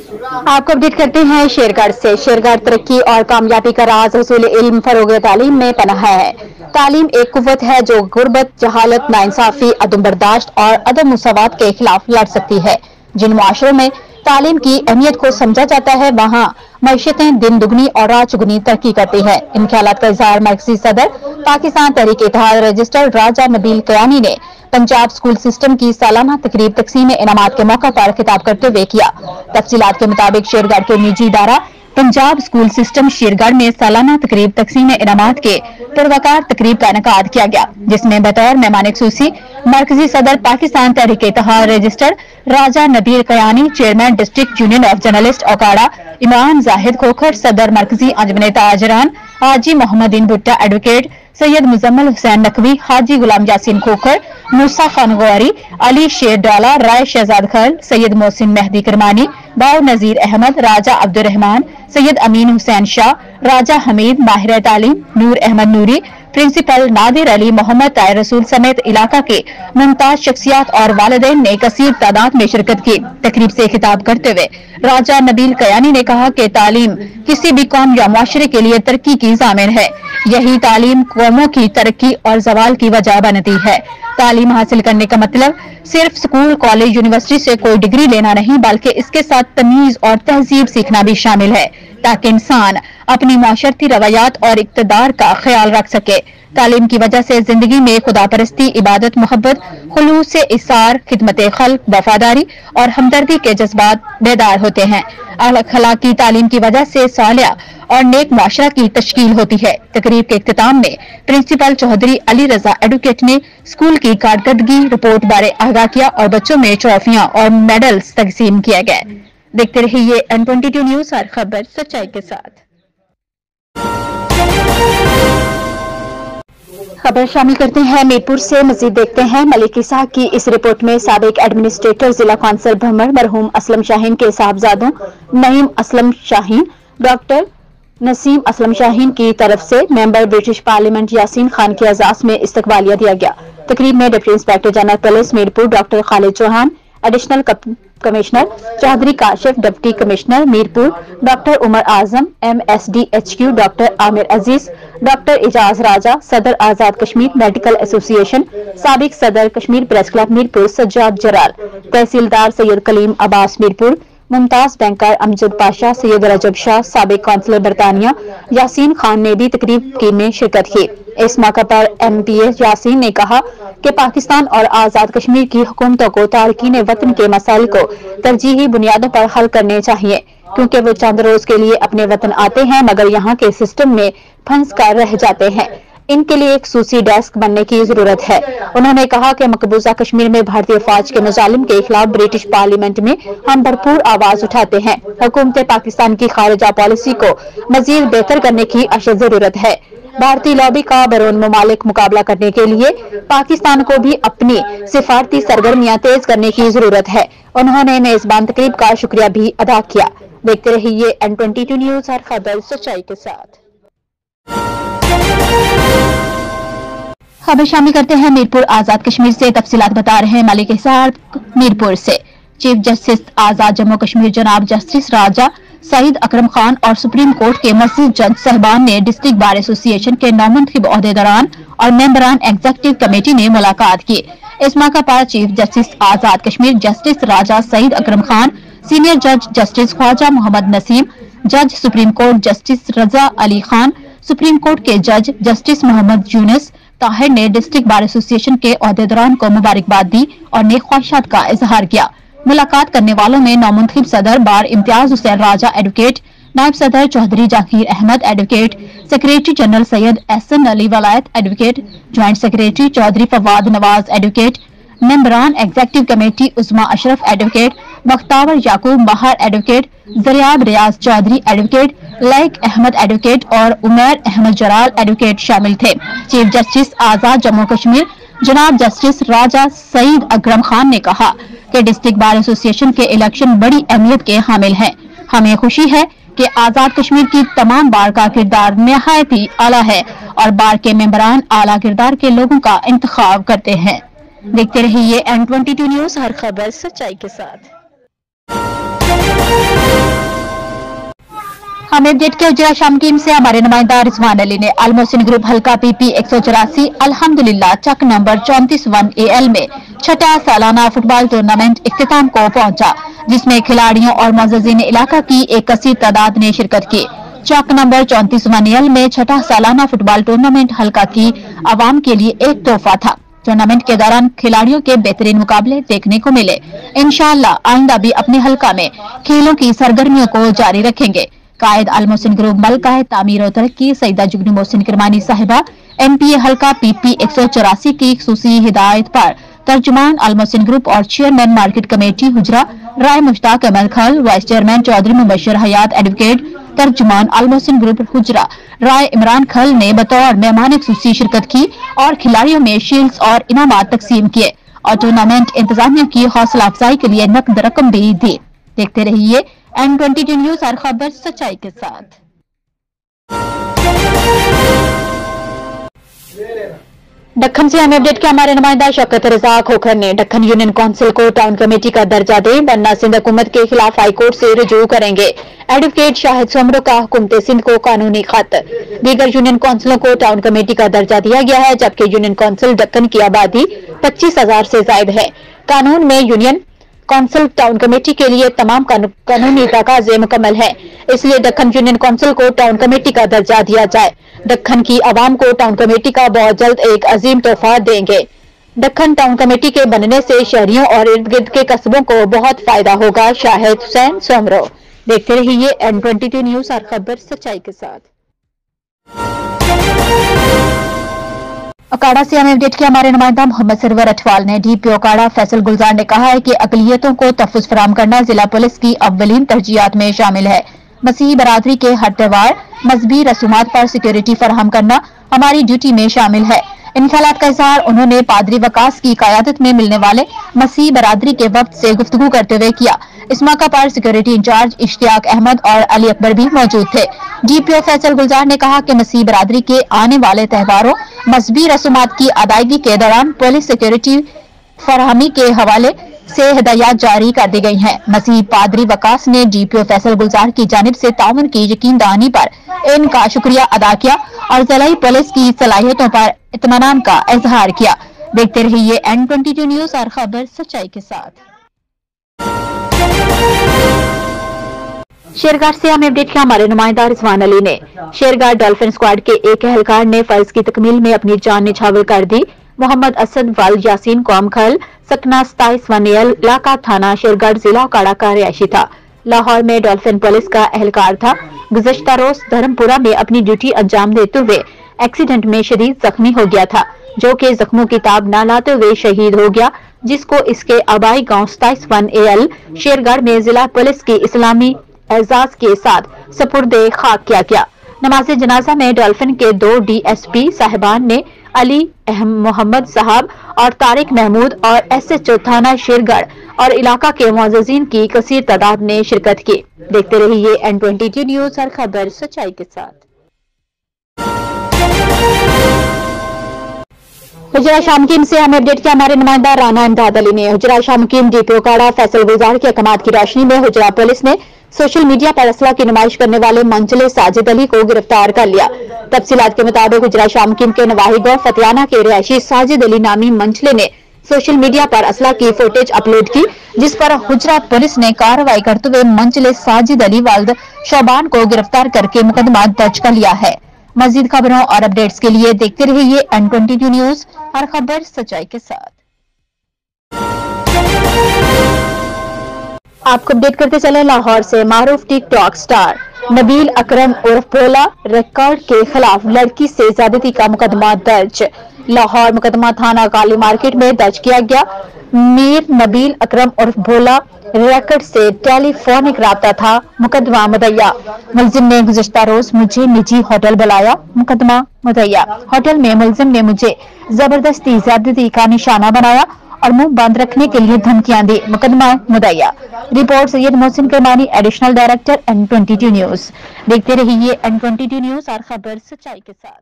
आपको अपडेट करते हैं शेरगढ़ से। शेरगढ़ तरक्की और कामयाबी का राज हुसूल इल्म, फरोग तालीम में पनाह है। तालीम एक कुव्वत है जो गुर्बत, जहालत, नाइंसाफी, अदम बर्दाश्त और अदम मुसावात के खिलाफ लड़ सकती है। जिन मुआशरों में तालीम की अहमियत को समझा जाता है वहाँ मईशतें दिन दुगनी और रात चुगनी तरक्की करती है। इन ख्यालात का इजहार मरकजी सदर पाकिस्तान तहरीक इत्तेहाद रजिस्टर राजा नबील कयानी ने पंजाब स्कूल सिस्टम की सालाना तकरीब तकसीम इनामात के मौका पर खिताब करते हुए किया। तफसीलात के मुताबिक शेरगढ़ के निजी इदारा पंजाब स्कूल सिस्टम शेरगढ़ में सालाना तकरीब तकसीम इनामात के पुरवकार तकरीब का इनेकाद किया गया, जिसमें बतौर मेहमान खुसूसी मरकजी सदर Pakistan Tehreek Ittehad register Raja Nabeel Kayani, chairman district union of journalist Okara Imran Zahid Khokhar, सदर मरकजी अंजमन ताजरान हाजी मोहम्मदीन भुट्टा, एडवोकेट सैयद मुजम्मल हुसैन नकवी, हाजी गुलाम यासीन खोखर, मूसा खान गौरी, अली शेर डाला, राय शहजाद खल, सैयद मोहसिन मेहदी करमानी, बाव नजीर अहमद, राजा अब्दुल रहमान, सैयद अमीन हुसैन शाह, राजा हमीद, माहिर तालीम नूर अहमद नूरी, प्रिंसिपल नादिर अली, मोहम्मद ताहिर रसूल समेत इलाका के मुमताज शख्सियात और वालिदैन ने कसीर तादाद में शिरकत की। तकरीब से खिताब करते हुए राजा नबील कयानी ने कहा कि तालीम किसी भी कौम या मुआशरे के लिए तरक्की की ज़ामिन है। यही तालीम कौमों की तरक्की और जवाल की वजह बनती है। तालीम हासिल करने का मतलब सिर्फ स्कूल, कॉलेज, यूनिवर्सिटी से कोई डिग्री लेना नहीं, बल्कि इसके साथ तमीज और तहजीब सीखना भी शामिल है, ताकि इंसान अपनी माशरती रवैयात और इक़्तिदार का ख्याल रख सके। तालीम की वजह से जिंदगी में खुदा परस्ती, इबादत, मोहब्बत, खुलूस से इसार, खिदमत खल्क, वफादारी और हमदर्दी के जज्बात बेदार होते हैं। अखलाकी तालीम की वजह से सालिया और नेक माशरा की तश्कील होती है। तकरीब के इख्तिताम में प्रिंसिपल चौधरी अली रजा एडवोकेट ने स्कूल की कारकर्दगी रिपोर्ट बारे आगाह किया और बच्चों में ट्रॉफियां और मेडल्स तकसीम किया गया। देखते रहिए N22 न्यूज, हर खबर सच्चाई के साथ। खबर शामिल करते हैं मीरपुर से। मजीद देखते हैं मलिक इसाक की इस रिपोर्ट में। साबिक एडमिनिस्ट्रेटर जिला कौंसिल भ्रमर मरहूम असलम शाहीन के साहबजादों नईम असलम शाहीन, डॉक्टर नसीम असलम शाहीन की तरफ से member British parliament Yasin Khan के एजाज में इस्तकबालिया दिया गया। तकरीब में deputy inspector general police Mirpur doctor Khalid Chauhan, additional commissioner Chaudhry Kashif, deputy commissioner Mirpur doctor Umar Azam, MSDHQ doctor Amir Aziz, doctor Ijaz Raja, सदर आजाद कश्मीर मेडिकल एसोसिएशन, साबिक सदर Kashmir press club Mirpur Sajjad Jaral, tehsildar Syed Kaleem Abbas Mirpur, Mumtaz banker Amjad Pasha, Syed रजब शाह, साबिक काउंसलर बरतानिया यासीन खान ने भी तकरीब में शिरकत की। इस मौके पर MPA यासीन ने कहा कि पाकिस्तान और आजाद कश्मीर की हुकूमतों को तारकीन वतन के मसाइल को तरजीही बुनियादों पर हल करने चाहिए, क्योंकि वो चंद रोज के लिए अपने वतन आते हैं मगर यहाँ के सिस्टम में फंस कर रह जाते हैं। इनके लिए एक खसूसी डेस्क बनने की जरूरत है। उन्होंने कहा कि मकबूजा कश्मीर में भारतीय फौज के मुजालिम के खिलाफ ब्रिटिश पार्लियामेंट में हम भरपूर आवाज उठाते हैं। हुकूमत पाकिस्तान की खारिजा पॉलिसी को मजीद बेहतर करने की अशद जरूरत है। भारतीय लॉबी का बैरून मुमालिक मुकाबला करने के लिए पाकिस्तान को भी अपनी सिफारती सरगर्मियां तेज करने की जरूरत है। उन्होंने मेजबान तकरीब का शुक्रिया भी अदा किया। देखते रहिए N22 न्यूज, हर खबर सच्चाई के साथ। खबर शामिल करते हैं मीरपुर आजाद कश्मीर से। तफसीलात बता रहे हैं मलिक इसाक मीरपुर से। चीफ जस्टिस आजाद जम्मू कश्मीर जनाब जस्टिस राजा सईद अकरम खान और सुप्रीम कोर्ट के मजीद जज साहबान ने डिस्ट्रिक्ट बार एसोसिएशन के नौमुंतखब ओहदेदारान और मेंबरान एग्जीक्यूटिव कमेटी ने मुलाकात की। इस मौके पर चीफ जस्टिस आजाद कश्मीर जस्टिस राजा सईद अकरम खान, सीनियर जज जस्टिस ख्वाजा मोहम्मद नसीम, जज सुप्रीम कोर्ट जस्टिस रजा अली खान, सुप्रीम कोर्ट के जज जस्टिस मोहम्मद यूनुस ताहिर ने डिस्ट्रिक्ट बार एसोसिएशन के ओहदेदारान को मुबारकबाद दी और नेक ख्वाहिशात का इजहार किया। मुलाकात करने वालों में नौमुंतखब सदर बार इम्तियाज हुसैन राजा एडवोकेट, नायब सदर Chaudhry Jahangir Ahmed advocate, secretary general Syed Ahsan Ali Wilayat advocate, joint secretary Chaudhry Fawad Nawaz advocate, मेंबरान executive committee Usma Ashraf advocate, Bakhtawar Yaqoob Bahar advocate, Zaryab Riaz Chaudhry advocate, Laiq Ahmed advocate और उमैर अहमद जराल एडवोकेट शामिल थे। चीफ जस्टिस आजाद जम्मू कश्मीर जनाब जस्टिस राजा सईद अकरम खान ने कहा कि डिस्ट्रिक्ट बार एसोसिएशन के इलेक्शन बड़ी अहमियत के हामिल हैं। हमें खुशी है कि आजाद कश्मीर की तमाम बार का किरदार निहायत ही आला है और बार के मेंबरान आला किरदार के लोगों का इंतखाब करते हैं। देखते रहिए N22 न्यूज, हर खबर सच्चाई के साथ। हमें अपडेट किया उजरा शाम टीम से हमारे नुमाइंदा रिजवान अली ने अल मोहसिन ग्रुप हल्का PP 184 अल्हम्दुलिल्लाह चक नंबर 34 1AL में छठा सालाना फुटबॉल टूर्नामेंट इख्तिताम को पहुंचा, जिसमें खिलाड़ियों और मुअज़्ज़िज़ीन इलाका की एक कसीर तादाद ने शिरकत की। चक नंबर 34 1AL में छठा सालाना फुटबॉल टूर्नामेंट हल्का की आवाम के लिए एक तोहफा था। टूर्नामेंट के दौरान खिलाड़ियों के बेहतरीन मुकाबले देखने को मिले। इंशाअल्लाह आइंदा भी अपने हल्का में खेलों की सरगर्मियों को जारी रखेंगे। कायद अल मोहसिन ग्रुप मलका तामीर और तरक्की सईदा जुगनी मोहसिन किरमानी साहिबा MPA हल्का PP 184 की खुसूसी हिदायत पर तर्जुमान अल मोहसिन ग्रुप और चेयरमैन मार्केट कमेटी हुजरा राय मुश्ताक अहमद खल, वाइस चेयरमैन चौधरी मुबशर हयात एडवोकेट, तर्जुमान अल मोहसिन ग्रुप हुजरा राय इमरान खल ने बतौर मेहमान खुसूसी शिरकत की और खिलाड़ियों में शील्ड्स और इनामात तकसीम किए और टूर्नामेंट इंतजामिया की हौसला अफजाई के लिए नकद रकम भी दी। देखते रहिए N22 न्यूज, हर खबर सच्चाई के साथ। दक्खन से हमें अपडेट किया हमारे नुमाइंदा शौकत रजा खोखर ने दक्खन यूनियन काउंसिल को टाउन कमेटी का दर्जा दे, वरना सिंध हुकूमत के खिलाफ हाईकोर्ट से रुजू करेंगे। एडवोकेट शाहिद सोमरो का हुकूमत सिंध को कानूनी खत। दीगर यूनियन काउंसिलों को टाउन कमेटी का दर्जा दिया गया है, जबकि यूनियन काउंसिल दक्खन की आबादी 25,000 से ज्यादा है। कानून में यूनियन काउंसिल टाउन कमेटी के लिए तमाम कानूनी तकाजे मुकम्मल है, इसलिए दक्खन यूनियन काउंसिल को टाउन कमेटी का दर्जा दिया जाए। दक्खन की आवाम को टाउन कमेटी का बहुत जल्द एक अजीम तोहफा देंगे। दक्खन टाउन कमेटी के बनने से शहरियों और इर्द गिर्द के कस्बों को बहुत फायदा होगा। शाहिद हुसैन सोमरो। देखते रहिए N22 न्यूज, हर खबर सच्चाई के साथ। अकाड़ा से हमें अपडेट किया हमारे नुमाइंदा मोहम्मद सरवर अठवाल ने DPO अकाड़ा फैसल गुलजार ने कहा है कि अकलियतों को तहफ़्फ़ुज़ फराहम करना जिला पुलिस की अव्वलीन तरजीहात में शामिल है। मसीही बरादरी के हर त्योहार मजहबी रसूमात पर सिक्योरिटी फराहम करना हमारी ड्यूटी में शामिल है। इन ख्यालात का इजहार उन्होंने पादरी वकास की क़यादत में मिलने वाले मसीही बरादरी के वक्त से गुफ्तगू करते हुए किया। इस मौका पर सिक्योरिटी इंचार्ज इश्तियाक अहमद और अली अकबर भी मौजूद थे। DPO फैसल गुलजार ने कहा कि मसीही बरादरी के आने वाले त्योहारों मजहबी रसूमात की अदायगी के दौरान पुलिस सिक्योरिटी फराहमी के हवाले से हिदायत जारी कर दी गई हैं। मसीही पादरी वकास ने DPO फैसल गुलजार की जानिब से ताउन की यकीन दहानी पर इनका शुक्रिया अदा किया और जिलाई पुलिस की सलाहियतों पर इत्मीनान का इजहार किया। देखते रहिए N22 न्यूज, हर खबर सच्चाई के साथ। शेरगढ़ से हमें अपडेट किया हमारे नुमाइंदा रिजवान अली ने। शेरगढ़ डॉल्फिन स्क्वाड के एक एहलकार ने फर्ज की तकमील में अपनी जान निछावर कर दी। मोहम्मद असद वाल यासीन कौम खल सकना 27 1AL इलाका थाना शेरगढ़ जिला अकाड़ा का रिहायशी था। लाहौर में डॉल्फिन पुलिस का एहलकार था। गुज़श्ता रोज धर्मपुरा में अपनी ड्यूटी अंजाम देते हुए एक्सीडेंट में शदीद जख्मी हो गया था, जो कि जख्मों की ताब न लाते हुए शहीद हो गया, जिसको इसके आबाई गांव 27 1AL शेरगढ़ में जिला पुलिस की इस्लामी एजाज के साथ सपुर्दे खाक किया गया। नमाज जनाजा में डॉल्फिन के 2 DSP साहिबान ने अली मोहम्मद साहब और तारिक महमूद और SHO थाना शेरगढ़ और इलाका के मुअज़्ज़िज़ीन की कसीर तादाद ने शिरकत की। देखते रहिए N22 न्यूज, हर खबर सच्चाई के साथ। हुजरा शामकीन से हमें अपडेट किया हमारे नुमाइंदा राना इमदाद अली ने। हुजरा शामकीन DPO अकाड़ा फैसल गुलजार के अहकामात की रोशनी में हुजरा पुलिस ने सोशल मीडिया पर असला की नुमाइश करने वाले मंचले साजिद अली को गिरफ्तार कर लिया। तफसीलात के मुताबिक हुजरा शामकीन के नवाही गांव फतियाना के रिहायशी साजिद अली नामी मंचले ने सोशल मीडिया पर असला की फुटेज अपलोड की, जिस पर हुजरा पुलिस ने कार्रवाई करते हुए मंचले साजिद अली वालिद शोबान को गिरफ्तार करके मुकदमा दर्ज कर लिया है। मजीद खबरों और अपडेट्स के लिए देखते रहिए N22 न्यूज, हर खबर सच्चाई के साथ। आपको अपडेट करते चले लाहौर से। मारूफ टिकटॉक स्टार नबील अकरम उर्फ भोला रिकॉर्ड के खिलाफ लड़की से ज्यादती का मुकदमा दर्ज। लाहौर मुकदमा थाना काली मार्केट में दर्ज किया गया। मीर नबील अकरम उर्फ भोला रिकॉर्ड से टेलीफोनिक राब्ता था। मुकदमा मुदैया। मुलजिम ने गुज़श्ता रोज मुझे निजी होटल बुलाया। मुकदमा मुदैया। होटल में मुलजिम ने मुझे जबरदस्ती ज्यादती का निशाना बनाया और मुंह बंद रखने के लिए धमकियां दी। मुकदमा मुदैया। Report Syed Mohsin करमानी, additional director N22 news. देखते रहिए N22 न्यूज, हर खबर सच्चाई के साथ।